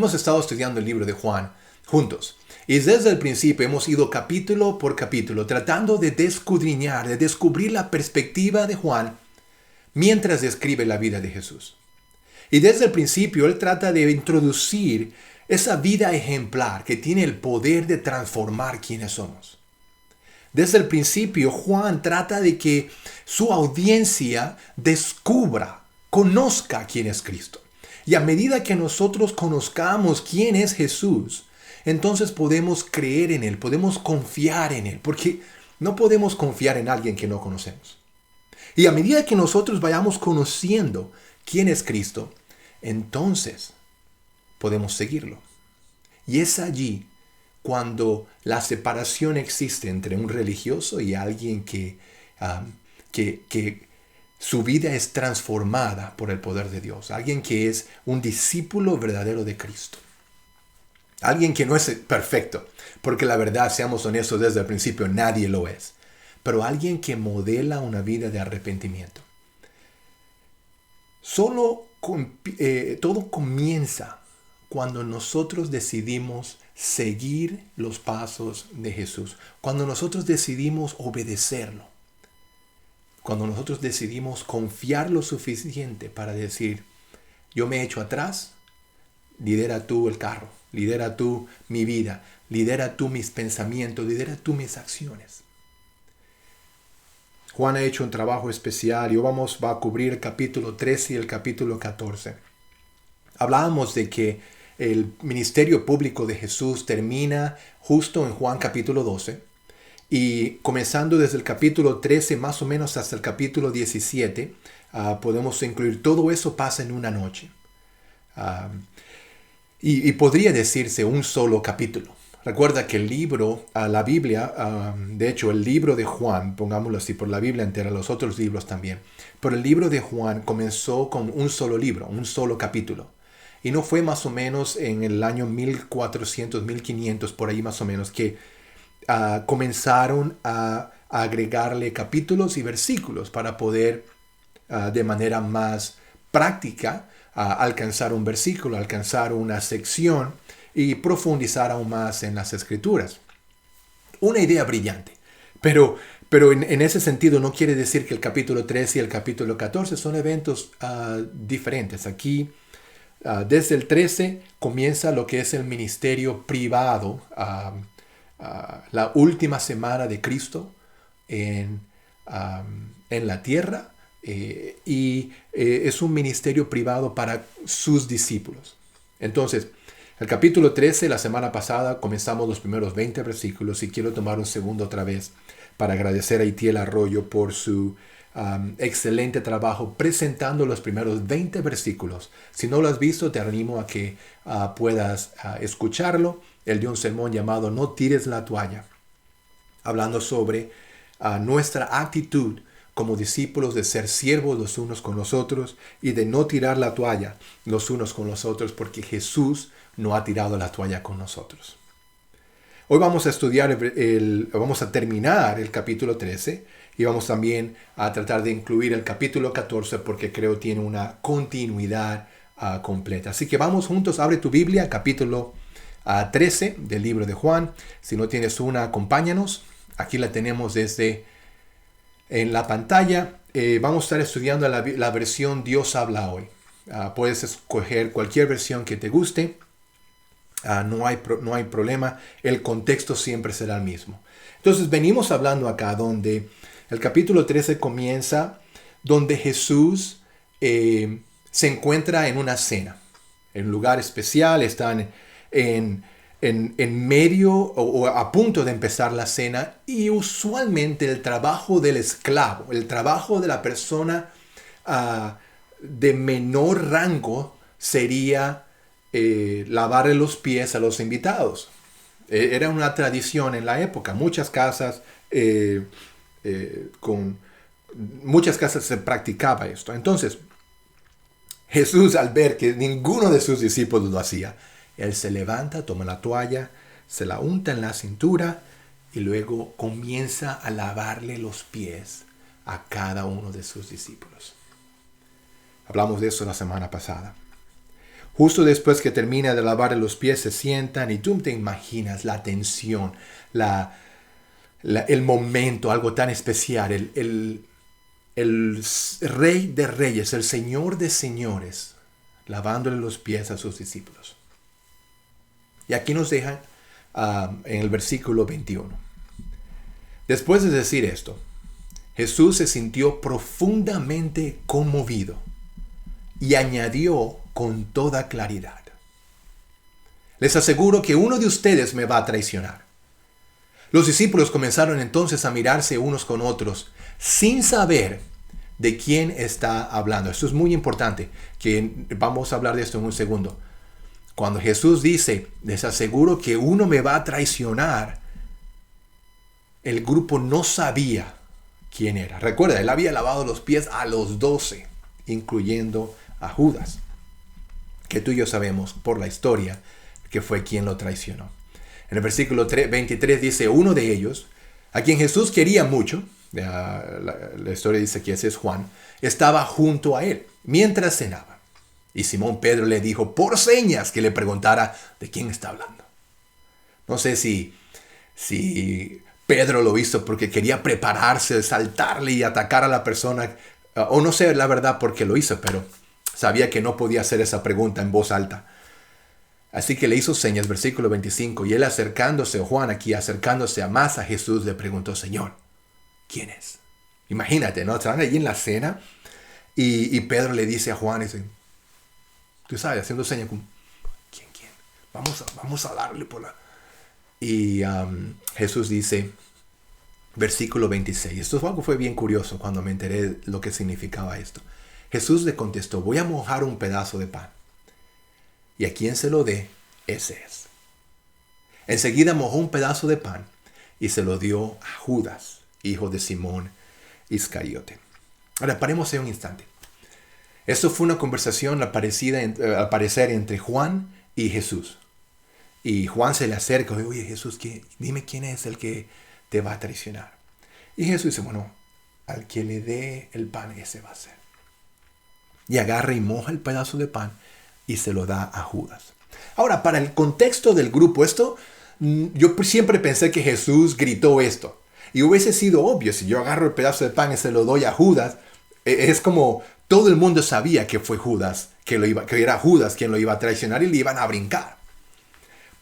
Hemos estado estudiando el libro de Juan juntos. Y desde el principio hemos ido capítulo por capítulo tratando de escudriñar, de descubrir la perspectiva de Juan mientras describe la vida de Jesús. Y desde el principio él trata de introducir esa vida ejemplar que tiene el poder de transformar quienes somos. Desde el principio Juan trata de que su audiencia descubra, conozca quién es Cristo. Y a medida que nosotros conozcamos quién es Jesús, entonces podemos creer en Él, podemos confiar en Él, porque no podemos confiar en alguien que no conocemos. Y a medida que nosotros vayamos conociendo quién es Cristo, entonces podemos seguirlo. Y es allí cuando la separación existe entre un religioso y alguien que su vida es transformada por el poder de Dios. Alguien que es un discípulo verdadero de Cristo. Alguien que no es perfecto, porque la verdad, seamos honestos desde el principio, nadie lo es. Pero alguien que modela una vida de arrepentimiento. Todo comienza cuando nosotros decidimos seguir los pasos de Jesús. Cuando nosotros decidimos obedecerlo. Cuando nosotros decidimos confiar lo suficiente para decir, yo me echo atrás, lidera tú el carro, lidera tú mi vida, lidera tú mis pensamientos, lidera tú mis acciones. Juan ha hecho un trabajo especial y va a cubrir el capítulo 13 y el capítulo 14. Hablábamos de que el ministerio público de Jesús termina justo en Juan capítulo 12. Y comenzando desde el capítulo 13 más o menos hasta el capítulo 17, podemos incluir todo eso pasa en una noche. Y podría decirse un solo capítulo. Recuerda que el libro, la Biblia, de hecho el libro de Juan, pongámoslo así, por la Biblia entera, los otros libros también, pero el libro de Juan comenzó con un solo libro, un solo capítulo. Y no fue más o menos en el año 1400, 1500, por ahí más o menos, que comenzaron a agregarle capítulos y versículos para poder de manera más práctica alcanzar un versículo, alcanzar una sección y profundizar aún más en las escrituras. Una idea brillante, pero en ese sentido no quiere decir que el capítulo 13 y el capítulo 14 son eventos diferentes. Aquí, desde el 13 comienza lo que es el ministerio privado, la última semana de Cristo en la tierra y es un ministerio privado para sus discípulos. Entonces, el capítulo 13, la semana pasada comenzamos los primeros 20 versículos y quiero tomar un segundo otra vez para agradecer a Itiel Arroyo por su excelente trabajo presentando los primeros 20 versículos. Si no lo has visto, te animo a que puedas escucharlo. Él dio un sermón llamado No tires la toalla, hablando sobre nuestra actitud como discípulos de ser siervos los unos con los otros y de no tirar la toalla los unos con los otros, porque Jesús no ha tirado la toalla con nosotros. Hoy vamos a estudiar, vamos a terminar el capítulo 13 y vamos también a tratar de incluir el capítulo 14 porque creo tiene una continuidad completa. Así que vamos juntos, abre tu Biblia, capítulo 13 del libro de Juan. Si no tienes una, acompáñanos. Aquí la tenemos desde en la pantalla. Vamos a estar estudiando la versión Dios habla hoy. Puedes escoger cualquier versión que te guste. No hay problema. El contexto siempre será el mismo. Entonces venimos hablando acá donde el capítulo 13 comienza donde Jesús se encuentra en una cena. En un lugar especial, están en medio o a punto de empezar la cena, y usualmente el trabajo del esclavo, el trabajo de la persona de menor rango sería lavarle los pies a los invitados. Era una tradición en la época. Muchas casas se practicaba esto. Entonces, Jesús, al ver que ninguno de sus discípulos lo hacía, él se levanta, toma la toalla, se la unta en la cintura y luego comienza a lavarle los pies a cada uno de sus discípulos. Hablamos de eso la semana pasada. Justo después que termina de lavarle los pies, se sientan y tú te imaginas la tensión, el momento, algo tan especial. El Rey de Reyes, el Señor de Señores, lavándole los pies a sus discípulos. Y aquí nos dejan en el versículo 21. Después de decir esto, Jesús se sintió profundamente conmovido y añadió con toda claridad: les aseguro que uno de ustedes me va a traicionar. Los discípulos comenzaron entonces a mirarse unos con otros sin saber de quién está hablando. Esto es muy importante, que vamos a hablar de esto en un segundo. Cuando Jesús dice, les aseguro que uno me va a traicionar, el grupo no sabía quién era. Recuerda, él había lavado los pies a los 12, incluyendo a Judas, que tú y yo sabemos por la historia que fue quien lo traicionó. En el versículo 23 dice, uno de ellos, a quien Jesús quería mucho, la historia dice que ese es Juan, estaba junto a él mientras cenaba. Y Simón Pedro le dijo por señas que le preguntara de quién está hablando. No sé si Pedro lo hizo porque quería prepararse, saltarle y atacar a la persona, o no sé la verdad por qué lo hizo, pero sabía que no podía hacer esa pregunta en voz alta. Así que le hizo señas, versículo 25, y él acercándose a más a Jesús, le preguntó, Señor, ¿quién es? Imagínate, ¿no? Están allí en la cena y Pedro le dice a Juan, dice, tú sabes, haciendo señas como, ¿quién? Vamos a darle por la... Y Jesús dice, versículo 26, esto fue algo fue bien curioso cuando me enteré lo que significaba esto. Jesús le contestó, voy a mojar un pedazo de pan. Y a quien se lo dé, ese es. Enseguida mojó un pedazo de pan y se lo dio a Judas, hijo de Simón Iscariote. Ahora, paremos en un instante. Esto fue una conversación al parecer entre Juan y Jesús. Y Juan se le acerca y dice, oye Jesús, dime quién es el que te va a traicionar. Y Jesús dice, bueno, al que le dé el pan, ese va a ser. Y agarra y moja el pedazo de pan y se lo da a Judas. Ahora, para el contexto del grupo, yo siempre pensé que Jesús gritó esto. Y hubiese sido obvio, si yo agarro el pedazo de pan y se lo doy a Judas, es como todo el mundo sabía que fue Judas, que era Judas quien lo iba a traicionar y le iban a brincar.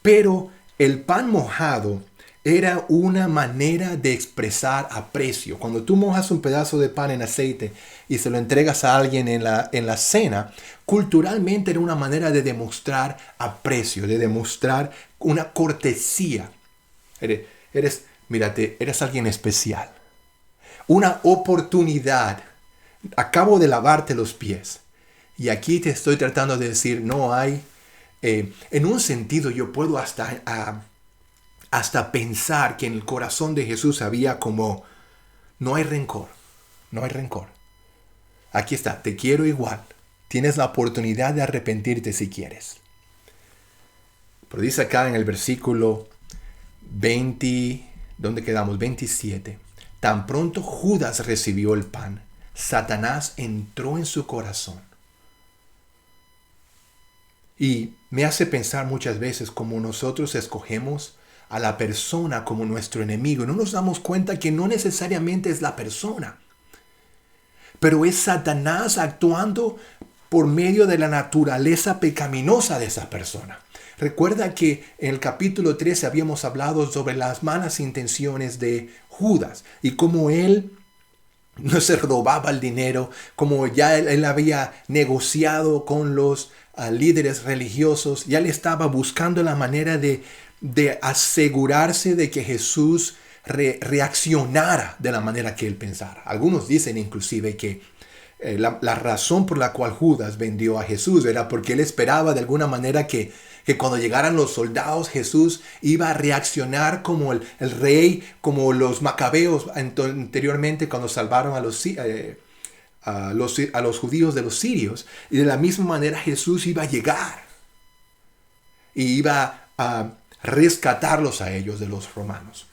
Pero el pan mojado era una manera de expresar aprecio. Cuando tú mojas un pedazo de pan en aceite y se lo entregas a alguien en la cena, culturalmente era una manera de demostrar aprecio, de demostrar una cortesía. Eres alguien especial. Una oportunidad. Acabo de lavarte los pies. Y aquí te estoy tratando de decir, no hay... en un sentido yo puedo hasta pensar que en el corazón de Jesús había como, no hay rencor. Aquí está, te quiero igual. Tienes la oportunidad de arrepentirte si quieres. Pero dice acá en el versículo 20, ¿dónde quedamos? 27. Tan pronto Judas recibió el pan, Satanás entró en su corazón. Y me hace pensar muchas veces cómo nosotros escogemos a la persona como nuestro enemigo. No nos damos cuenta que no necesariamente es la persona, pero es Satanás actuando por medio de la naturaleza pecaminosa de esa persona. Recuerda que en el capítulo 13 habíamos hablado sobre las malas intenciones de Judas y cómo él no se robaba el dinero, como ya él había negociado con los líderes religiosos, ya le estaba buscando la manera de asegurarse de que Jesús reaccionara de la manera que él pensara. Algunos dicen inclusive que la razón por la cual Judas vendió a Jesús era porque él esperaba de alguna manera que cuando llegaran los soldados Jesús iba a reaccionar como el rey, como los macabeos anteriormente cuando salvaron a los judíos de los sirios. Y de la misma manera Jesús iba a llegar y iba a rescatarlos a ellos de los romanos.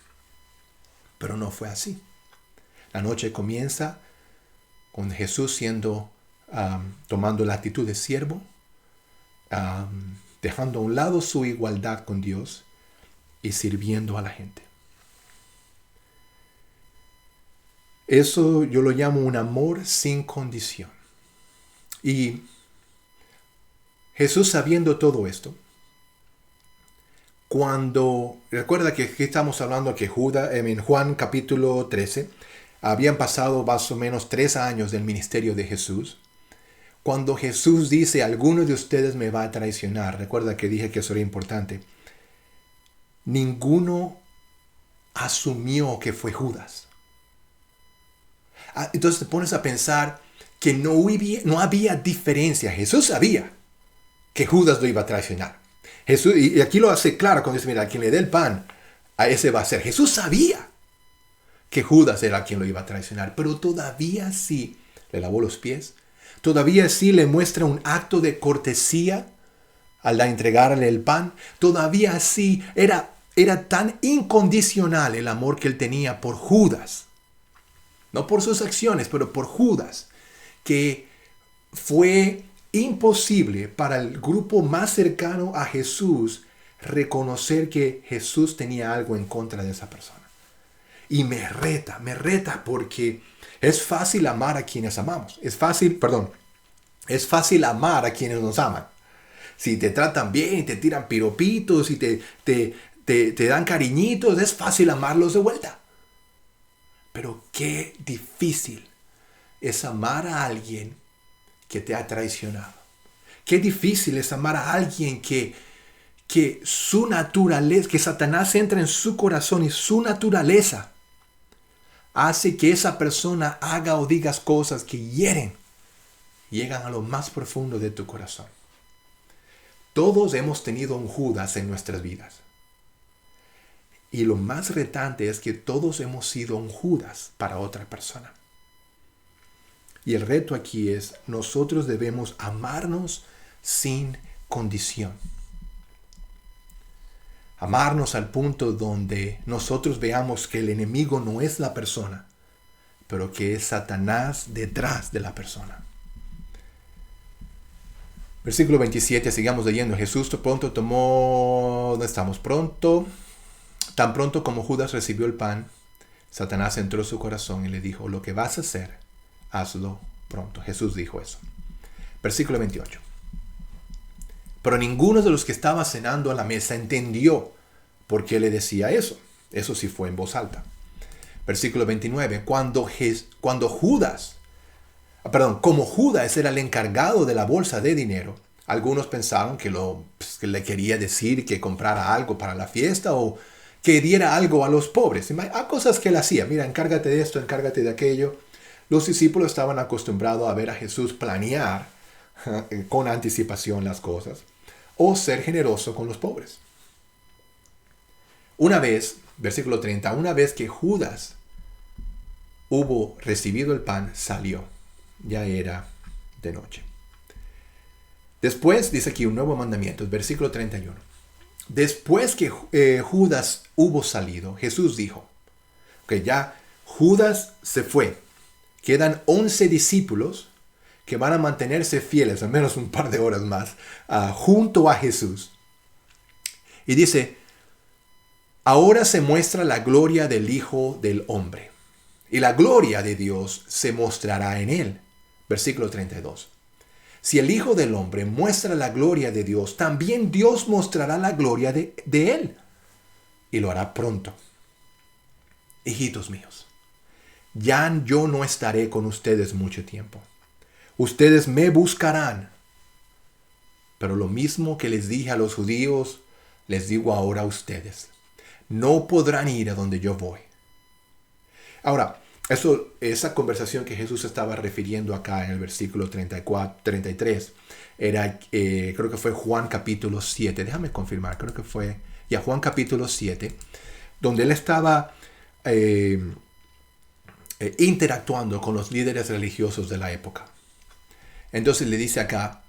Pero no fue así. La noche comienza con Jesús tomando la actitud de siervo, dejando a un lado su igualdad con Dios y sirviendo a la gente. Eso yo lo llamo un amor sin condición. Y Jesús, sabiendo todo esto, recuerda que aquí estamos hablando que en Juan capítulo 13, habían pasado más o menos 3 años del ministerio de Jesús. Cuando Jesús dice, alguno de ustedes me va a traicionar, recuerda que dije que eso era importante, ninguno asumió que fue Judas. Entonces te pones a pensar que no había diferencia. Jesús sabía que Judas lo iba a traicionar. Jesús, y aquí lo hace claro cuando dice, mira, a quien le dé el pan, a ese va a ser. Jesús sabía que Judas era quien lo iba a traicionar, pero todavía sí le lavó los pies, todavía sí le muestra un acto de cortesía al entregarle el pan, todavía sí era tan incondicional el amor que él tenía por Judas, no por sus acciones, pero por Judas, que fue imposible para el grupo más cercano a Jesús reconocer que Jesús tenía algo en contra de esa persona. Y me reta porque es fácil amar a quienes amamos. Es fácil amar a quienes nos aman. Si te tratan bien, te tiran piropitos y te dan cariñitos, es fácil amarlos de vuelta. Pero qué difícil es amar a alguien que te ha traicionado. Qué difícil es amar a alguien que su naturaleza, que Satanás entra en su corazón y su naturaleza hace que esa persona haga o diga cosas que llegan a lo más profundo de tu corazón. Todos hemos tenido un Judas en nuestras vidas. Y lo más retante es que todos hemos sido un Judas para otra persona. Y el reto aquí es, nosotros debemos amarnos sin condición. Amarnos al punto donde nosotros veamos que el enemigo no es la persona, pero que es Satanás detrás de la persona. Versículo 27, sigamos leyendo. Jesús pronto tomó... ¿Dónde estamos? Tan pronto como Judas recibió el pan, Satanás entró en su corazón y le dijo, lo que vas a hacer, hazlo pronto. Jesús dijo eso. Versículo 28. Pero ninguno de los que estaba cenando a la mesa entendió por qué le decía eso. Eso sí fue en voz alta. Versículo 29. Como Judas era el encargado de la bolsa de dinero, algunos pensaron que le quería decir que comprara algo para la fiesta o que diera algo a los pobres. Hay cosas que él hacía. Mira, encárgate de esto, encárgate de aquello. Los discípulos estaban acostumbrados a ver a Jesús planear con anticipación las cosas o ser generoso con los pobres. Una vez, versículo 30, una vez que Judas hubo recibido el pan, salió. Ya era de noche. Después, dice aquí un nuevo mandamiento, versículo 31. Después que Judas hubo salido, Jesús dijo, que ya Judas se fue. Quedan 11 discípulos que van a mantenerse fieles, al menos un par de horas más, junto a Jesús. Y dice, ahora se muestra la gloria del Hijo del Hombre, y la gloria de Dios se mostrará en él. Versículo 32. Si el Hijo del Hombre muestra la gloria de Dios, también Dios mostrará la gloria de él, y lo hará pronto. Hijitos míos, ya yo no estaré con ustedes mucho tiempo. Ustedes me buscarán. Pero lo mismo que les dije a los judíos, les digo ahora a ustedes. No podrán ir a donde yo voy. Ahora, esa conversación que Jesús estaba refiriendo acá en el versículo 33, creo que fue Juan capítulo 7. Déjame confirmar, creo que fue Juan capítulo 7, donde él estaba interactuando con los líderes religiosos de la época. Entonces le dice acá,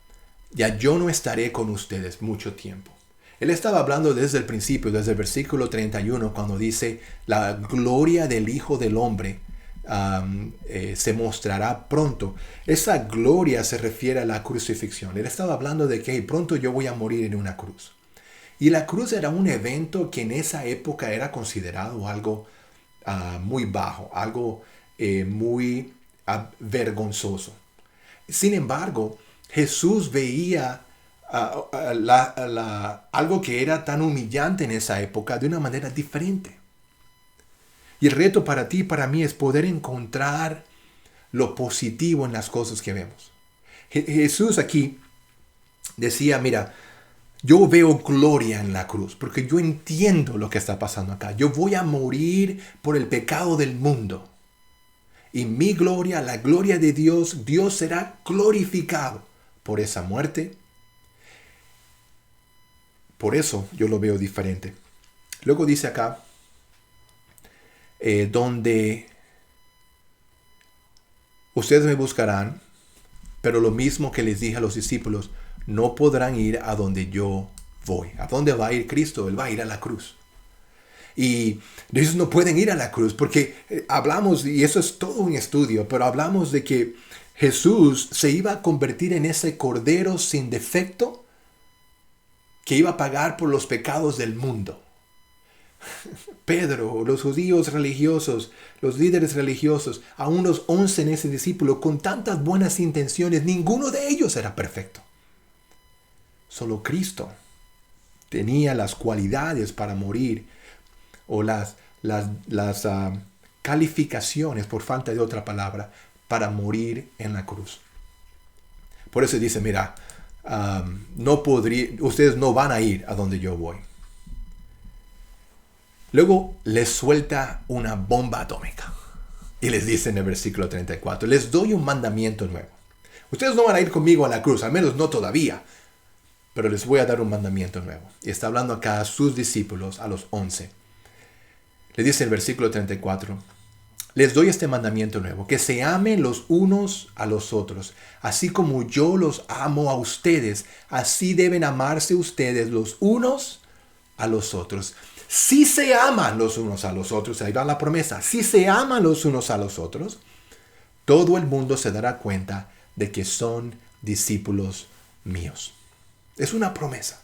ya yo no estaré con ustedes mucho tiempo. Él estaba hablando desde el principio, desde el versículo 31, cuando dice, la gloria del Hijo del Hombre se mostrará pronto. Esa gloria se refiere a la crucifixión. Él estaba hablando de que pronto yo voy a morir en una cruz. Y la cruz era un evento que en esa época era considerado algo muy bajo, algo muy vergonzoso. Sin embargo, Jesús veía algo que era tan humillante en esa época de una manera diferente. Y el reto para ti y para mí es poder encontrar lo positivo en las cosas que vemos. Jesús aquí decía, mira, yo veo gloria en la cruz, porque yo entiendo lo que está pasando acá. Yo voy a morir por el pecado del mundo. Y mi gloria, la gloria de Dios, Dios será glorificado por esa muerte. Por eso yo lo veo diferente. Luego dice acá, donde ustedes me buscarán, pero lo mismo que les dije a los discípulos, no podrán ir a donde yo voy. ¿A dónde va a ir Cristo? Él va a ir a la cruz. Y ellos no pueden ir a la cruz porque hablamos, y eso es todo un estudio, pero hablamos de que Jesús se iba a convertir en ese cordero sin defecto que iba a pagar por los pecados del mundo. Pedro, los judíos religiosos, los líderes religiosos, aún los 11 en ese discípulo, con tantas buenas intenciones, ninguno de ellos era perfecto. Solo Cristo tenía las cualidades para morir, o las calificaciones, por falta de otra palabra, para morir en la cruz. Por eso dice, mira, ustedes no van a ir a donde yo voy. Luego les suelta una bomba atómica. Y les dice en el versículo 34, les doy un mandamiento nuevo. Ustedes no van a ir conmigo a la cruz, al menos no todavía. Pero les voy a dar un mandamiento nuevo. Y está hablando acá a sus discípulos, a los 11. Le dice el versículo 34, les doy este mandamiento nuevo, que se amen los unos a los otros. Así como yo los amo a ustedes, así deben amarse ustedes los unos a los otros. Si se aman los unos a los otros, ahí va la promesa, si se aman los unos a los otros, todo el mundo se dará cuenta de que son discípulos míos. Es una promesa.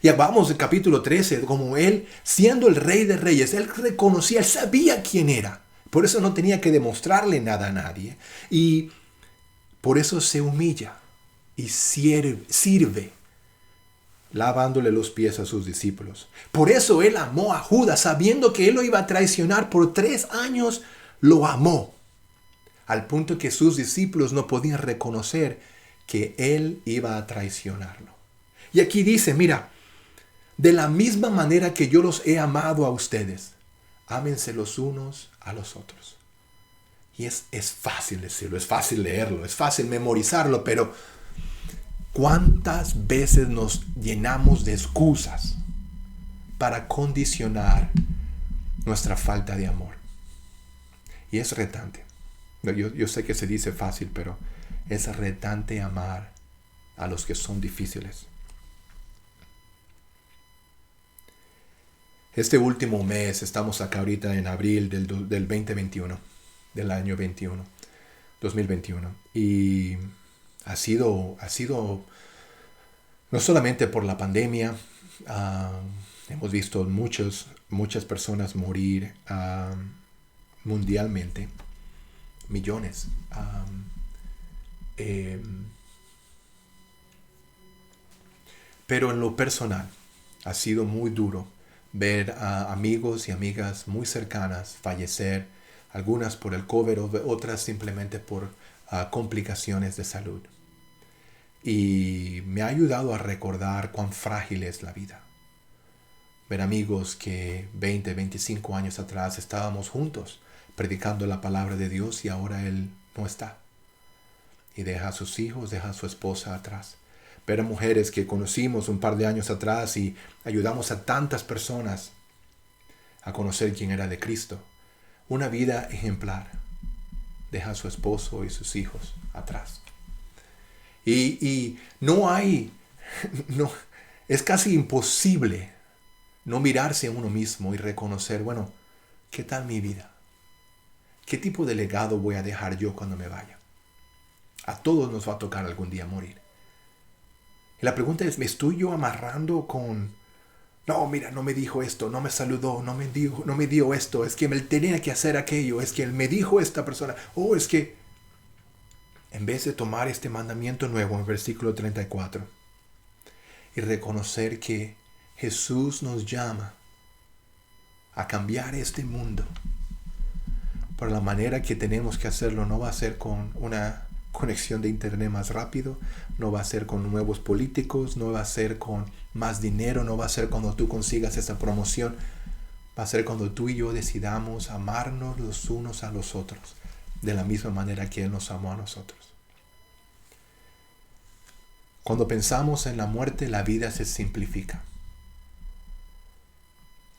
Y vamos al capítulo 13, como él, siendo el rey de reyes, él reconocía, él sabía quién era. Por eso no tenía que demostrarle nada a nadie. Y por eso se humilla y sirve lavándole los pies a sus discípulos. Por eso él amó a Judas, sabiendo que él lo iba a traicionar por 3 años, lo amó. Al punto que sus discípulos no podían reconocer que él iba a traicionarlo. Y aquí dice, mira, de la misma manera que yo los he amado a ustedes, ámense los unos a los otros. Y es fácil decirlo, es fácil leerlo, es fácil memorizarlo, pero ¿cuántas veces nos llenamos de excusas para condicionar nuestra falta de amor? Y es retante. Yo sé que se dice fácil, pero es retante amar a los que son difíciles. Este último mes, estamos acá ahorita en abril del 2021, del año 2021. Y ha sido no solamente por la pandemia, hemos visto muchas personas morir mundialmente, millones. Pero en lo personal ha sido muy duro ver a amigos y amigas muy cercanas fallecer, algunas por el COVID, otras simplemente por complicaciones de salud. Y me ha ayudado a recordar cuán frágil es la vida. Ver amigos que 20, 25 años atrás estábamos juntos predicando la palabra de Dios y ahora él no está. Y deja a sus hijos, deja a su esposa atrás. Ver a mujeres que conocimos un par de años atrás y ayudamos a tantas personas a conocer quién era de Cristo. Una vida ejemplar. Deja a su esposo y sus hijos atrás. Y es casi imposible no mirarse a uno mismo y reconocer, bueno, ¿qué tal mi vida? ¿Qué tipo de legado voy a dejar yo cuando me vaya? A todos nos va a tocar algún día morir. Y la pregunta es, ¿me estoy yo amarrando con... No, mira, no me dijo esto, no me saludó, no me dio esto, es que me tenía que hacer aquello, es que él me dijo esta persona, es que... En vez de tomar este mandamiento nuevo en el versículo 34 y reconocer que Jesús nos llama a cambiar este mundo, pero la manera que tenemos que hacerlo no va a ser con una conexión de internet más rápido, no va a ser con nuevos políticos, no va a ser con más dinero, no va a ser cuando tú consigas esa promoción, va a ser cuando tú y yo decidamos amarnos los unos a los otros de la misma manera que Él nos amó a nosotros. Cuando pensamos en la muerte, la vida se simplifica.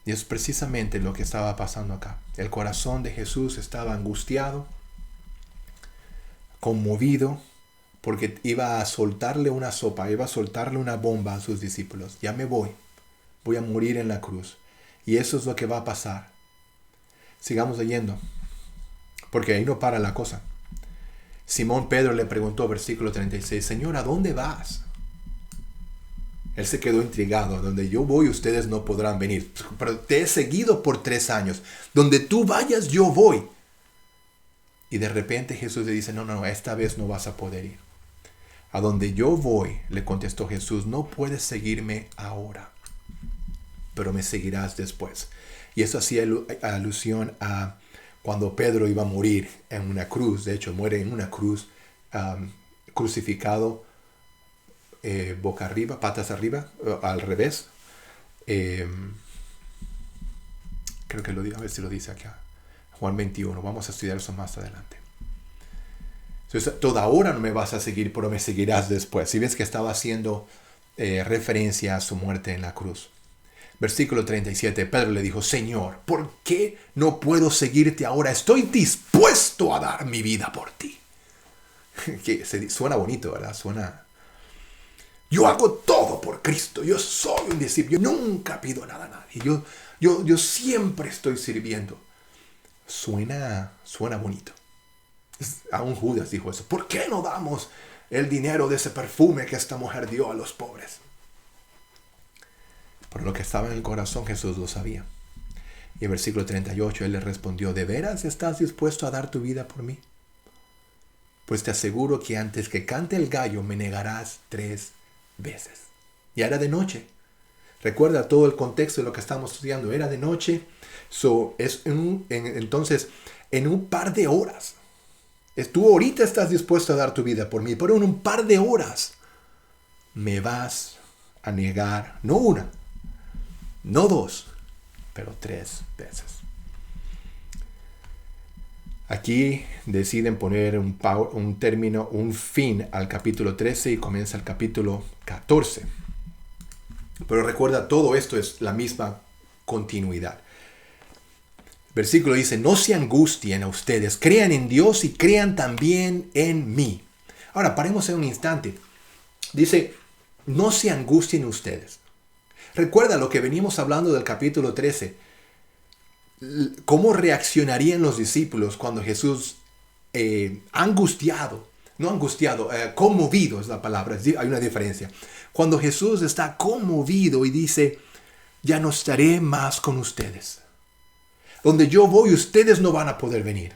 Y es precisamente lo que estaba pasando acá. El corazón de Jesús estaba angustiado, conmovido, porque iba a soltarle una sopa, iba a soltarle una bomba a sus discípulos. Ya me voy a morir en la cruz. Y eso es lo que va a pasar. Sigamos leyendo, porque ahí no para la cosa. Simón Pedro le preguntó, versículo 36, Señor, ¿a dónde vas? Él se quedó intrigado. Donde yo voy, ustedes no podrán venir. Pero te he seguido por 3 años. Donde tú vayas, yo voy. Y de repente Jesús le dice, no, esta vez no vas a poder ir. A donde yo voy, le contestó Jesús, no puedes seguirme ahora, pero me seguirás después. Y eso hacía alusión a cuando Pedro iba a morir en una cruz. De hecho, muere en una cruz, crucificado, boca arriba, patas arriba, al revés. Creo que a ver si lo dice acá. Juan 21, vamos a estudiar eso más adelante. Entonces, toda hora no me vas a seguir, pero me seguirás después. Si ves que estaba haciendo referencia a su muerte en la cruz. Versículo 37, Pedro le dijo, Señor, ¿por qué no puedo seguirte ahora? Estoy dispuesto a dar mi vida por ti. Que suena bonito, ¿verdad? Yo hago todo por Cristo. Yo soy un discípulo. Yo nunca pido nada a nadie. Yo siempre estoy sirviendo. Suena bonito. Aún Judas dijo eso. ¿Por qué no damos el dinero de ese perfume que esta mujer dio a los pobres? Pero lo que estaba en el corazón Jesús lo sabía. Y en versículo 38 Él le respondió, ¿de veras estás dispuesto a dar tu vida por mí? Pues te aseguro que antes que cante el gallo me negarás 3 veces. Ya era de noche. Recuerda todo el contexto de lo que estamos estudiando. Era de noche. Entonces, en un par de horas. Tú ahorita estás dispuesto a dar tu vida por mí, pero en un par de horas me vas a negar, no 1, no 2, pero 3 veces. Aquí deciden poner un término, un fin al capítulo 13 y comienza el capítulo 14. Pero recuerda, todo esto es la misma continuidad. Versículo dice, no se angustien a ustedes, crean en Dios y crean también en mí. Ahora, paremos en un instante. Dice, no se angustien ustedes. Recuerda lo que venimos hablando del capítulo 13. ¿Cómo reaccionarían los discípulos cuando Jesús, conmovido es la palabra, hay una diferencia. Cuando Jesús está conmovido y dice, ya no estaré más con ustedes. Donde yo voy, ustedes no van a poder venir.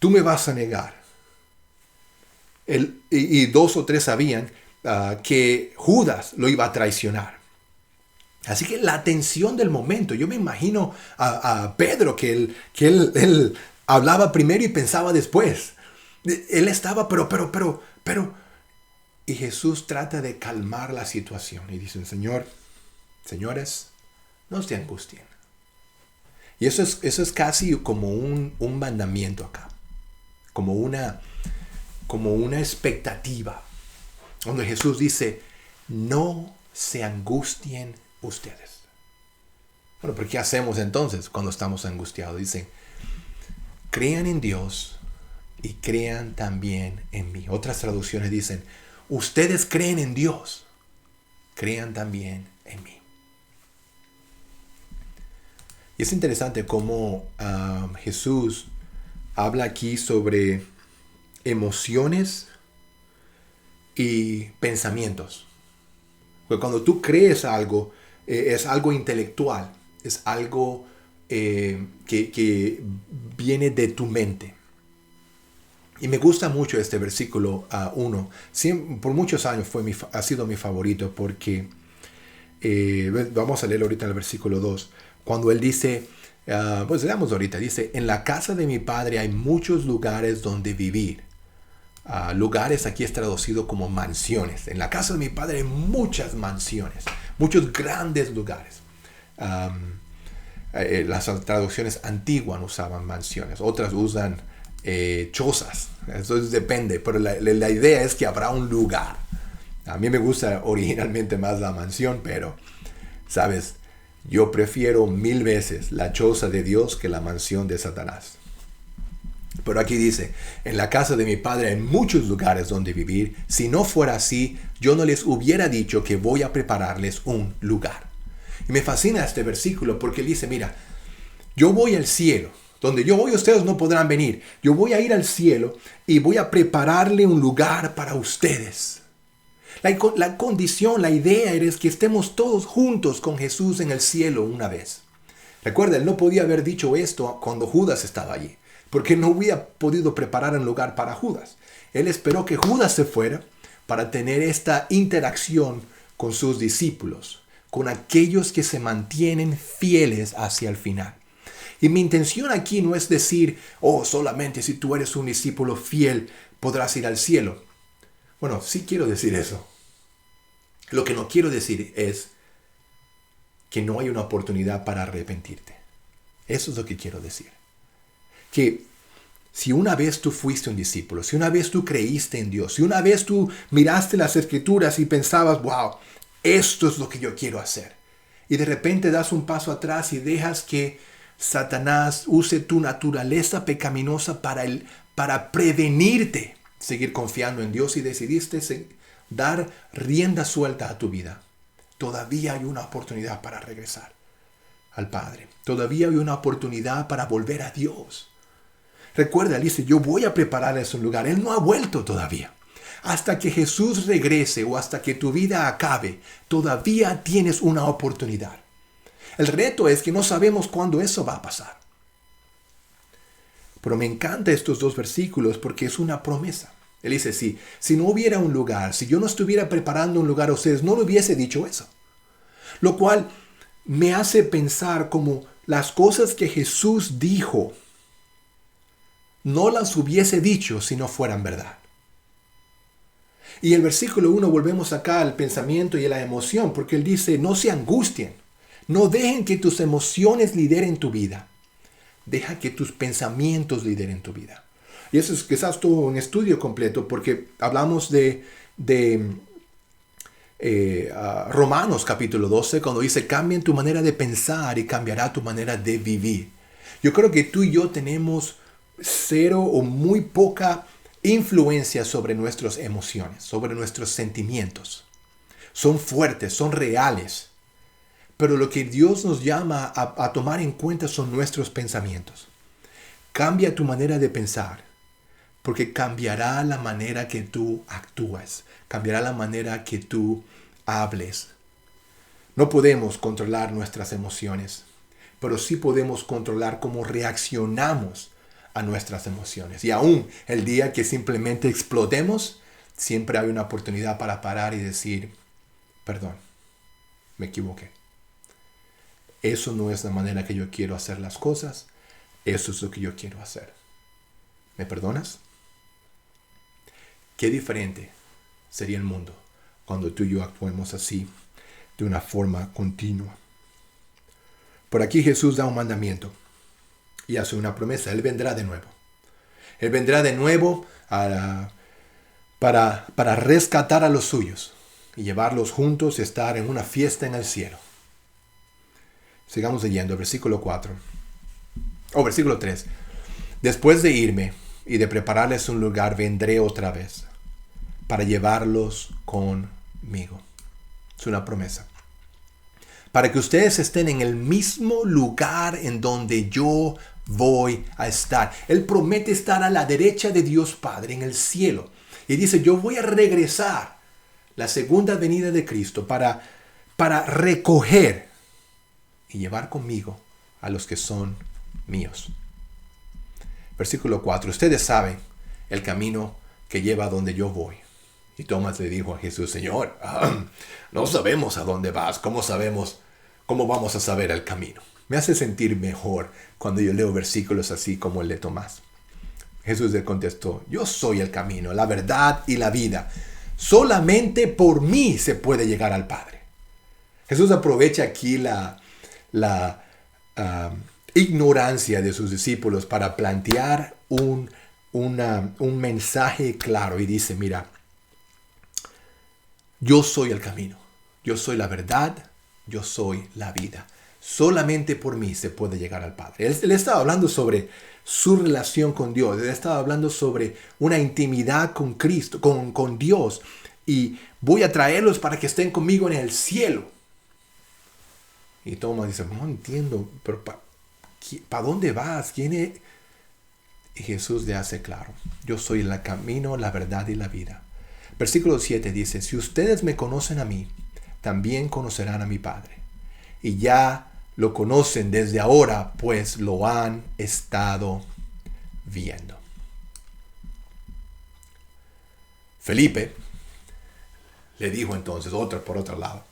Tú me vas a negar. Y 2 o 3 sabían que Judas lo iba a traicionar. Así que la tensión del momento, yo me imagino a Pedro que él hablaba primero y pensaba después. Él estaba, pero. Y Jesús trata de calmar la situación y dice, señores, no se angustien. Y eso es casi como un mandamiento acá, como una expectativa, donde Jesús dice, no se angustien ustedes. Bueno, ¿pero qué hacemos entonces cuando estamos angustiados? Dicen, crean en Dios y crean también en mí. Otras traducciones dicen, ustedes creen en Dios, crean también en mí. Y es interesante cómo Jesús habla aquí sobre emociones y pensamientos. Porque cuando tú crees algo, es algo intelectual, es algo que viene de tu mente. Y me gusta mucho este versículo 1. Por muchos años ha sido mi favorito porque, vamos a leer ahorita el versículo 2, cuando él dice, pues leamos ahorita, dice, en la casa de mi padre hay muchos lugares donde vivir. Lugares aquí es traducido como mansiones. En la casa de mi padre hay muchas mansiones, muchos grandes lugares. Las traducciones antiguas usaban mansiones, otras usan chozas. Eso depende, pero la idea es que habrá un lugar. A mí me gusta originalmente más la mansión, pero, ¿sabes? Yo prefiero 1000 veces la choza de Dios que la mansión de Satanás. Pero aquí dice, en la casa de mi padre hay muchos lugares donde vivir. Si no fuera así, yo no les hubiera dicho que voy a prepararles un lugar. Y me fascina este versículo porque él dice, mira, yo voy al cielo. Donde yo voy, ustedes no podrán venir. Yo voy a ir al cielo y voy a prepararle un lugar para ustedes. La condición, la idea es que estemos todos juntos con Jesús en el cielo una vez. Recuerda, él no podía haber dicho esto cuando Judas estaba allí, porque no hubiera podido preparar un lugar para Judas. Él esperó que Judas se fuera para tener esta interacción con sus discípulos, con aquellos que se mantienen fieles hacia el final. Y mi intención aquí no es decir, solamente si tú eres un discípulo fiel podrás ir al cielo. Bueno, sí quiero decir eso. Lo que no quiero decir es que no hay una oportunidad para arrepentirte. Eso es lo que quiero decir. Que si una vez tú fuiste un discípulo, si una vez tú creíste en Dios, si una vez tú miraste las Escrituras y pensabas, wow, esto es lo que yo quiero hacer. Y de repente das un paso atrás y dejas que Satanás use tu naturaleza pecaminosa para prevenirte seguir confiando en Dios y decidiste dar rienda suelta a tu vida. Todavía hay una oportunidad para regresar al Padre. Todavía hay una oportunidad para volver a Dios. Recuerda, él dice, yo voy a prepararles un lugar. Él no ha vuelto todavía. Hasta que Jesús regrese o hasta que tu vida acabe, todavía tienes una oportunidad. El reto es que no sabemos cuándo eso va a pasar. Pero me encantan estos dos versículos porque es una promesa. Él dice, si no hubiera un lugar, si yo no estuviera preparando un lugar a ustedes, no le hubiese dicho eso. Lo cual me hace pensar como las cosas que Jesús dijo, no las hubiese dicho si no fueran verdad. Y el versículo 1 volvemos acá al pensamiento y a la emoción, porque él dice, no se angustien, no dejen que tus emociones lideren tu vida. Deja que tus pensamientos lideren tu vida. Y eso es quizás todo un estudio completo, porque hablamos de Romanos capítulo 12, cuando dice, cambien tu manera de pensar y cambiará tu manera de vivir. Yo creo que tú y yo tenemos cero o muy poca influencia sobre nuestras emociones, sobre nuestros sentimientos. Son fuertes, son reales. Pero lo que Dios nos llama a tomar en cuenta son nuestros pensamientos. Cambia tu manera de pensar, porque cambiará la manera que tú actúas, cambiará la manera que tú hables. No podemos controlar nuestras emociones, pero sí podemos controlar cómo reaccionamos a nuestras emociones. Y aún el día que simplemente explotemos, siempre hay una oportunidad para parar y decir, perdón, me equivoqué. Eso no es la manera que yo quiero hacer las cosas. Eso es lo que yo quiero hacer. ¿Me perdonas? Qué diferente sería el mundo cuando tú y yo actuemos así, de una forma continua. Por aquí Jesús da un mandamiento y hace una promesa. Él vendrá de nuevo. Él vendrá de nuevo para rescatar a los suyos y llevarlos juntos y estar en una fiesta en el cielo. Sigamos leyendo, versículo 4. Versículo 3. Después de irme y de prepararles un lugar, vendré otra vez para llevarlos conmigo. Es una promesa. para que ustedes estén en el mismo lugar en donde yo voy a estar. Él promete estar a la derecha de Dios Padre en el cielo. Y dice, yo voy a regresar la segunda venida de Cristo para recoger y llevar conmigo a los que son míos. Versículo 4. Ustedes saben el camino que lleva a donde yo voy. Y Tomás le dijo a Jesús, Señor, no sabemos a dónde vas. ¿Cómo vamos a saber el camino? Me hace sentir mejor cuando yo leo versículos así como el de Tomás. Jesús le contestó, yo soy el camino, la verdad y la vida. Solamente por mí se puede llegar al Padre. Jesús aprovecha aquí la ignorancia de sus discípulos para plantear un mensaje claro y dice, mira, yo soy el camino, yo soy la verdad, yo soy la vida. Solamente por mí se puede llegar al Padre. Él estaba hablando sobre su relación con Dios. Él estaba hablando sobre una intimidad con Cristo, con Dios. Y voy a traerlos para que estén conmigo en el cielo. Y Tomás dice, no entiendo, pero ¿para dónde vas? ¿Quién es? Y Jesús le hace claro, yo soy el camino, la verdad y la vida. Versículo 7 dice, si ustedes me conocen a mí, también conocerán a mi Padre. Y ya lo conocen desde ahora, pues lo han estado viendo. Felipe le dijo entonces, por otro lado,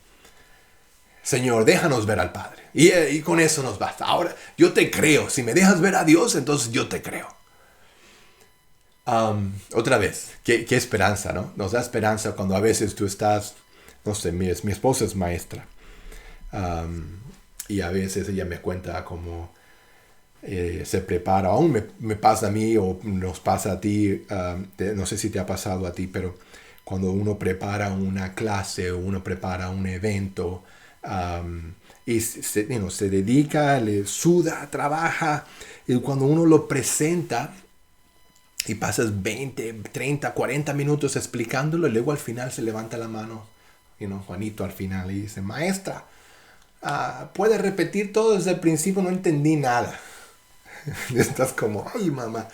Señor, déjanos ver al Padre. Y con eso nos basta. Ahora, yo te creo. Si me dejas ver a Dios, entonces yo te creo. Otra vez, qué esperanza, ¿no? Nos da esperanza cuando a veces tú estás, no sé, mi esposa es maestra. Y a veces ella me cuenta cómo se prepara. Aún me pasa a mí o nos pasa a ti. No sé si te ha pasado a ti, pero cuando uno prepara una clase o uno prepara un evento, y se dedica, le suda, trabaja, y cuando uno lo presenta y pasas 20, 30, 40 minutos explicándolo, y luego al final se levanta la mano, Juanito al final, y dice, maestra, ¿puede repetir todo desde el principio? No entendí nada. Y estás como, ay mamá,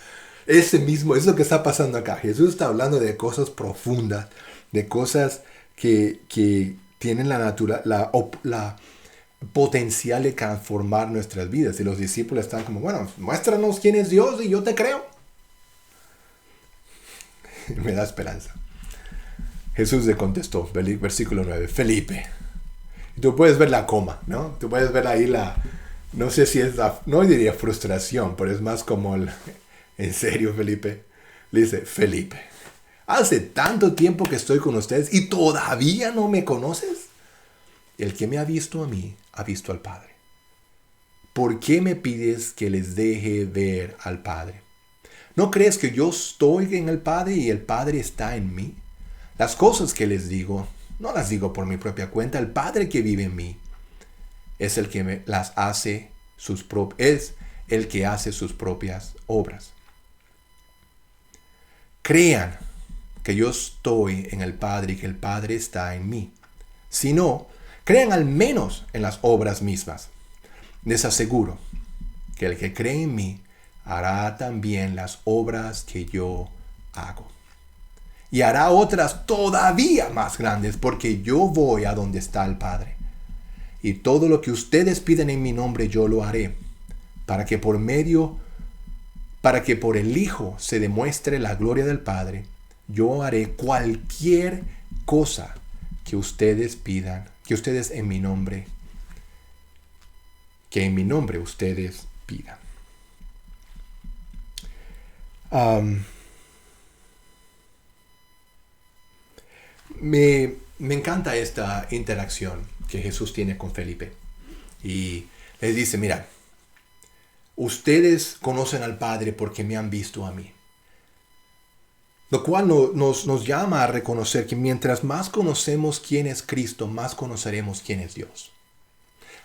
es lo que está pasando acá. Jesús está hablando de cosas profundas, de cosas que tienen la potencial de transformar nuestras vidas. Y los discípulos están como, bueno, muéstranos quién es Dios y yo te creo. Me da esperanza. Jesús le contestó, versículo 9, Felipe. Y tú puedes ver la coma, ¿no? Tú puedes ver ahí no sé si es no diría frustración, pero es más como en serio, Felipe. Le dice, Felipe, hace tanto tiempo que estoy con ustedes y todavía no me conoces. El que me ha visto a mí, ha visto al Padre. ¿Por qué me pides que les deje ver al Padre? ¿No crees que yo estoy en el Padre y el Padre está en mí? Las cosas que les digo, no las digo por mi propia cuenta. El Padre que vive en mí es el que hace sus propias obras. Crean que yo estoy en el Padre y que el Padre está en mí. Si no, crean al menos en las obras mismas. Les aseguro que el que cree en mí hará también las obras que yo hago. Y hará otras todavía más grandes, porque yo voy a donde está el Padre. Y todo lo que ustedes piden en mi nombre yo lo haré, para que por el Hijo se demuestre la gloria del Padre. Yo haré cualquier cosa que ustedes pidan, que ustedes en mi nombre ustedes pidan. Me encanta esta interacción que Jesús tiene con Felipe. Y les dice, mira, ustedes conocen al Padre porque me han visto a mí. Lo cual nos llama a reconocer que mientras más conocemos quién es Cristo, más conoceremos quién es Dios.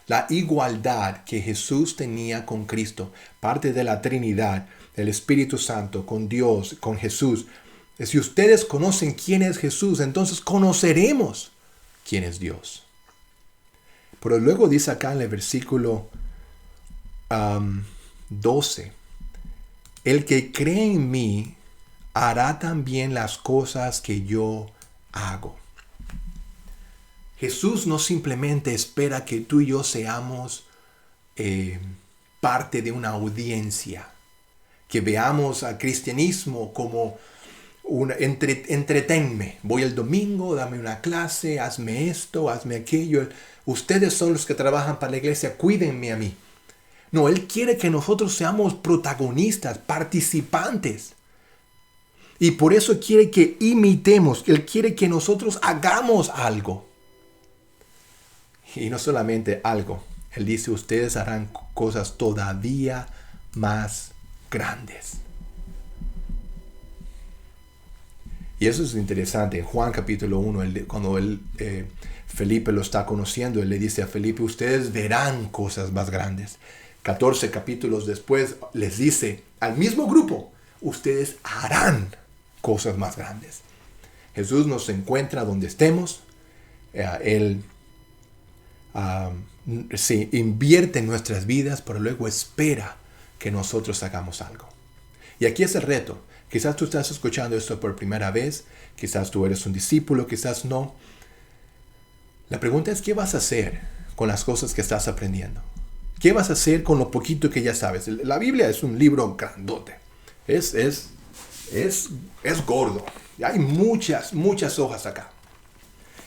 La igualdad que Jesús tenía con Cristo, parte de la Trinidad, del Espíritu Santo, con Dios, con Jesús. Si ustedes conocen quién es Jesús, entonces conoceremos quién es Dios. Pero luego dice acá en el versículo 12, el que cree en mí hará también las cosas que yo hago. Jesús no simplemente espera que tú y yo seamos parte de una audiencia, que veamos al cristianismo como entretenme. Voy el domingo, dame una clase, hazme esto, hazme aquello. Ustedes son los que trabajan para la iglesia, cuídenme a mí. No, Él quiere que nosotros seamos protagonistas, participantes. Y por eso quiere que imitemos. Él quiere que nosotros hagamos algo. Y no solamente algo. Él dice, ustedes harán cosas todavía más grandes. Y eso es interesante. En Juan capítulo 1, cuando Felipe lo está conociendo, él le dice a Felipe, ustedes verán cosas más grandes. 14 capítulos después les dice al mismo grupo, ustedes harán cosas más grandes. Jesús nos encuentra donde estemos. Él se invierte en nuestras vidas, pero luego espera que nosotros hagamos algo. Y aquí es el reto. Quizás tú estás escuchando esto por primera vez, quizás tú eres un discípulo, quizás no. La pregunta es, ¿qué vas a hacer con las cosas que estás aprendiendo? ¿Qué vas a hacer con lo poquito que ya sabes? La Biblia es un libro grandote. Es gordo. Hay muchas hojas acá.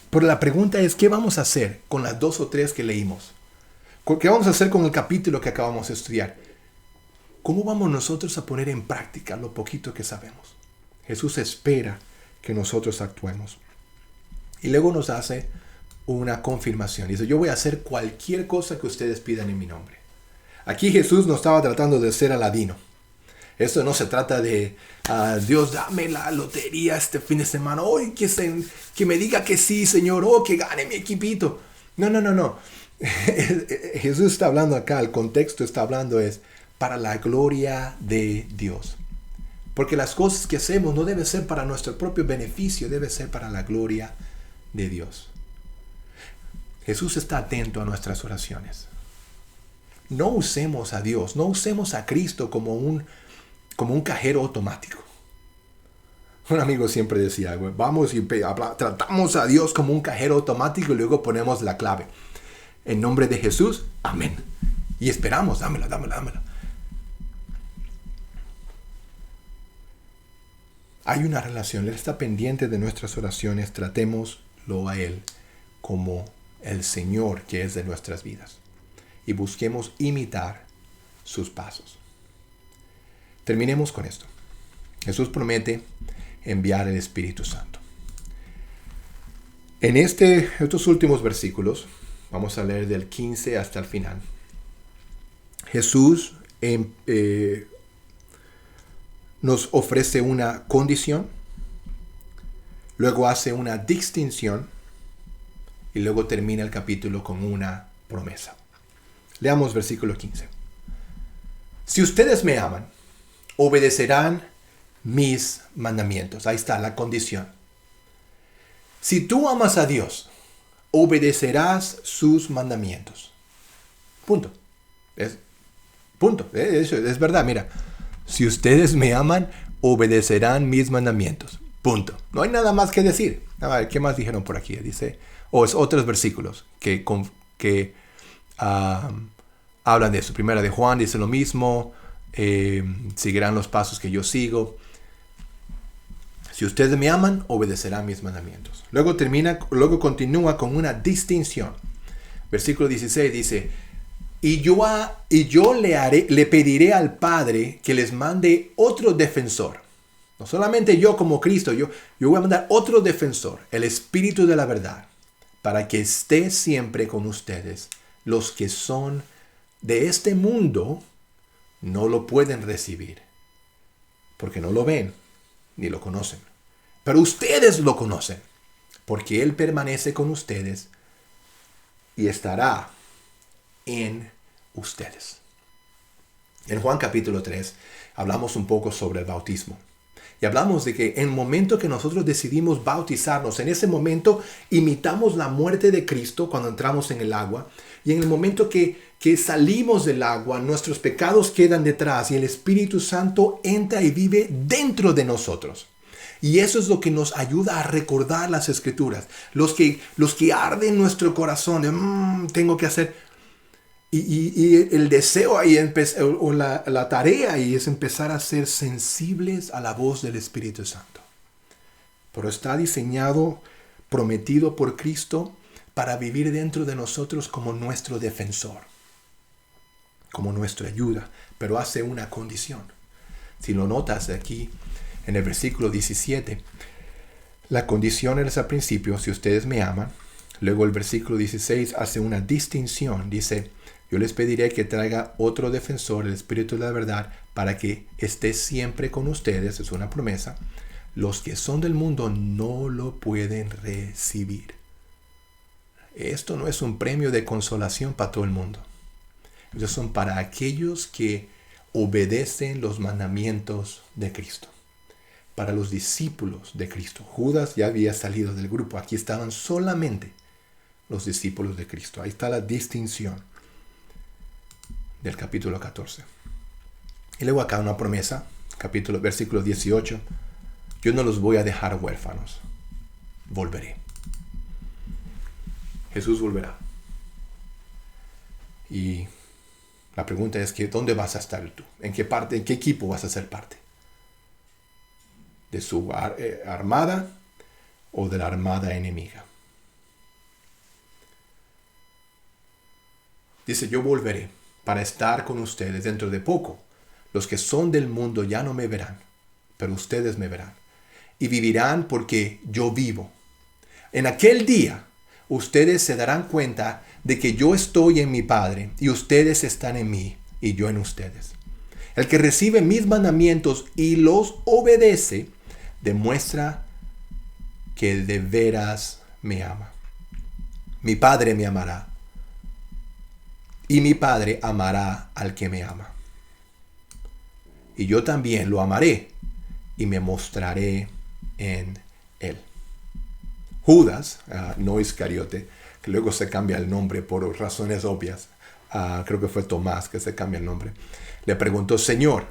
Pero la pregunta es, ¿qué vamos a hacer con las 2 o 3 que leímos? ¿Qué vamos a hacer con el capítulo que acabamos de estudiar? ¿Cómo vamos nosotros a poner en práctica lo poquito que sabemos? Jesús espera que nosotros actuemos. Y luego nos hace una confirmación. Dice, yo voy a hacer cualquier cosa que ustedes pidan en mi nombre. Aquí Jesús no estaba tratando de ser Aladino. Esto no se trata de, Dios, dame la lotería este fin de semana. Hoy que me diga que sí, Señor. Oh, que gane mi equipito. No. Jesús está hablando acá, el contexto está hablando es para la gloria de Dios. Porque las cosas que hacemos no deben ser para nuestro propio beneficio, debe ser para la gloria de Dios. Jesús está atento a nuestras oraciones. No usemos a Dios, no usemos a Cristo como un cajero automático. Un amigo siempre decía, vamos y tratamos a Dios como un cajero automático y luego ponemos la clave. En nombre de Jesús, amén. Y esperamos, dámela. Hay una relación, Él está pendiente de nuestras oraciones, tratémoslo a Él como el Señor que es de nuestras vidas. Y busquemos imitar sus pasos. Terminemos con esto. Jesús promete enviar el Espíritu Santo. En estos últimos versículos, vamos a leer del 15 hasta el final. Jesús nos ofrece una condición, luego hace una distinción y luego termina el capítulo con una promesa. Leamos versículo 15. Si ustedes me aman, obedecerán mis mandamientos. Ahí está la condición. Si tú amas a Dios, obedecerás sus mandamientos. Punto. Es verdad, mira. Si ustedes me aman, obedecerán mis mandamientos. Punto. No hay nada más que decir. A ver, ¿qué más dijeron por aquí? Dice, es otros versículos que hablan de eso. Primera de Juan dice lo mismo. Seguirán los pasos que yo sigo. Si ustedes me aman, obedecerán mis mandamientos. Luego continúa con una distinción. Versículo 16 dice, y yo le pediré al Padre que les mande otro defensor. No solamente yo como Cristo, yo voy a mandar otro defensor, el Espíritu de la verdad, para que esté siempre con ustedes. Los que son de este mundo no lo pueden recibir, porque no lo ven ni lo conocen. Pero ustedes lo conocen, porque Él permanece con ustedes y estará en ustedes. En Juan capítulo 3 hablamos un poco sobre el bautismo. Y hablamos de que en el momento que nosotros decidimos bautizarnos, en ese momento imitamos la muerte de Cristo cuando entramos en el agua. Y en el momento que salimos del agua, nuestros pecados quedan detrás y el Espíritu Santo entra y vive dentro de nosotros. Y eso es lo que nos ayuda a recordar las Escrituras. Los que arden nuestro corazón, de, tengo que hacer. Y el deseo ahí, o la tarea ahí es empezar a ser sensibles a la voz del Espíritu Santo. Pero está diseñado, prometido por Cristo, para vivir dentro de nosotros como nuestro defensor, como nuestra ayuda, pero hace una condición. Si lo notas aquí en el versículo 17, la condición es al principio, si ustedes me aman. Luego el versículo 16 hace una distinción, dice, yo les pediré que traiga otro defensor, el Espíritu de la verdad, para que esté siempre con ustedes, es una promesa. Los que son del mundo no lo pueden recibir. Esto no es un premio de consolación para todo el mundo. Estos son para aquellos que obedecen los mandamientos de Cristo. Para los discípulos de Cristo. Judas ya había salido del grupo. Aquí estaban solamente los discípulos de Cristo. Ahí está la distinción del capítulo 14. Y luego acá una promesa, versículo 18. Yo no los voy a dejar huérfanos. Volveré. Jesús volverá. Y la pregunta es que ¿dónde vas a estar tú? ¿En qué equipo vas a ser parte? ¿De su armada o de la armada enemiga? Dice, yo volveré para estar con ustedes dentro de poco. Los que son del mundo ya no me verán, pero ustedes me verán. Y vivirán porque yo vivo. En aquel día, ustedes se darán cuenta de que yo estoy en mi Padre y ustedes están en mí y yo en ustedes. El que recibe mis mandamientos y los obedece, demuestra que de veras me ama. Mi Padre me amará y mi Padre amará al que me ama. Y yo también lo amaré y me mostraré en él. Judas, no Iscariote, que luego se cambia el nombre por razones obvias. Creo que fue Tomás que se cambia el nombre. Le preguntó, Señor,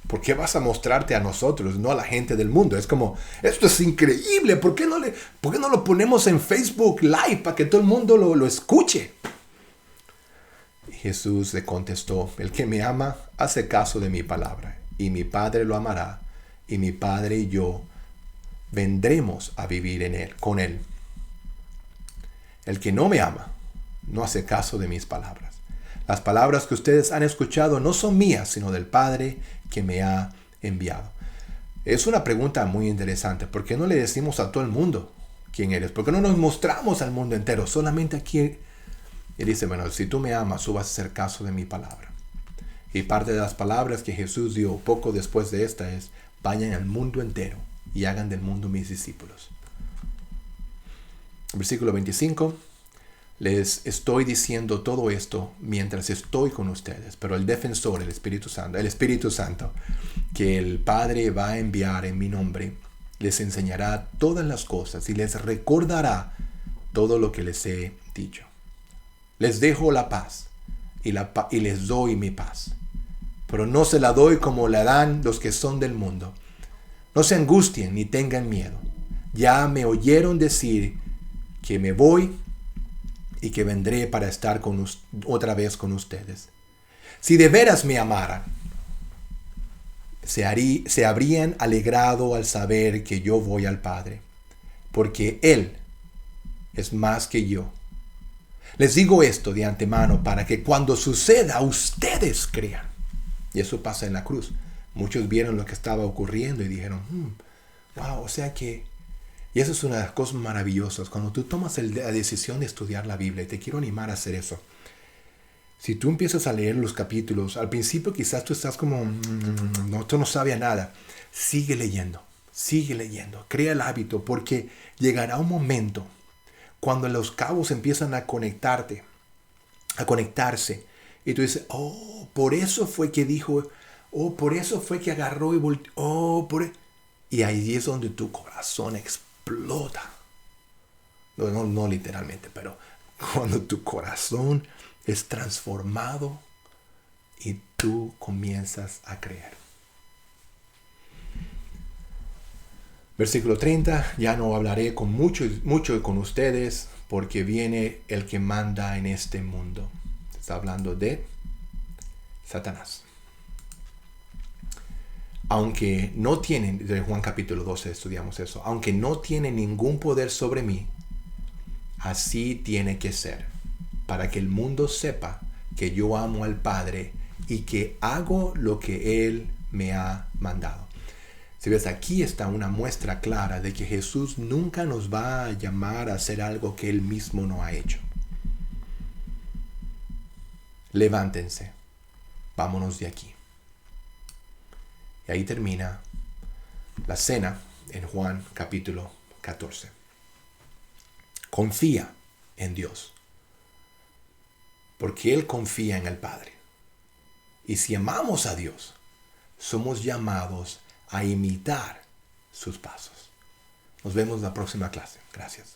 ¿por qué vas a mostrarte a nosotros, no a la gente del mundo? Es como, esto es increíble. ¿Por qué no lo ponemos en Facebook Live para que todo el mundo lo escuche? Y Jesús le contestó, el que me ama hace caso de mi palabra. Y mi Padre lo amará. Y mi Padre y yo vendremos a vivir con él. El que no me ama no hace caso de mis palabras. Las palabras que ustedes han escuchado no son mías, sino del Padre que me ha enviado. Es una pregunta muy interesante. ¿Por qué no le decimos a todo el mundo quién eres? ¿Por qué no nos mostramos al mundo entero? Solamente aquí. Y dice, bueno, si tú me amas, tú vas a hacer caso de mi palabra. Y parte de las palabras que Jesús dio poco después de esta es, vayan al mundo entero y hagan del mundo mis discípulos. Versículo 25. Les estoy diciendo todo esto mientras estoy con ustedes, pero el defensor, el Espíritu Santo, que el Padre va a enviar en mi nombre, les enseñará todas las cosas y les recordará todo lo que les he dicho. Les dejo la paz y les doy mi paz, pero no se la doy como la dan los que son del mundo. No se angustien ni tengan miedo. Ya me oyeron decir que me voy y que vendré para estar otra vez con ustedes. Si de veras me amaran, se habrían alegrado al saber que yo voy al Padre, porque Él es más que yo. Les digo esto de antemano para que cuando suceda ustedes crean. Y eso pasa en la cruz. Muchos vieron lo que estaba ocurriendo y dijeron, wow, o sea que... Y eso es una de las cosas maravillosas. Cuando tú tomas la decisión de estudiar la Biblia, y te quiero animar a hacer eso. Si tú empiezas a leer los capítulos, al principio quizás tú estás como, no, tú no sabes nada. Sigue leyendo. Crea el hábito, porque llegará un momento cuando los cabos empiezan a conectarse. Y tú dices, por eso fue que dijo, por eso fue que agarró y volteó, y ahí es donde tu corazón explota. No literalmente, pero cuando tu corazón es transformado y tú comienzas a creer. Versículo 30, ya no hablaré con mucho con ustedes porque viene el que manda en este mundo. Está hablando de Satanás. Aunque no tienen, de Juan capítulo 12 estudiamos eso, aunque no tiene ningún poder sobre mí, así tiene que ser, para que el mundo sepa que yo amo al Padre y que hago lo que Él me ha mandado. Si ves, aquí está una muestra clara de que Jesús nunca nos va a llamar a hacer algo que Él mismo no ha hecho. Levántense, vámonos de aquí. Y ahí termina la cena en Juan capítulo 14. Confía en Dios, porque Él confía en el Padre. Y si amamos a Dios, somos llamados a imitar sus pasos. Nos vemos en la próxima clase. Gracias.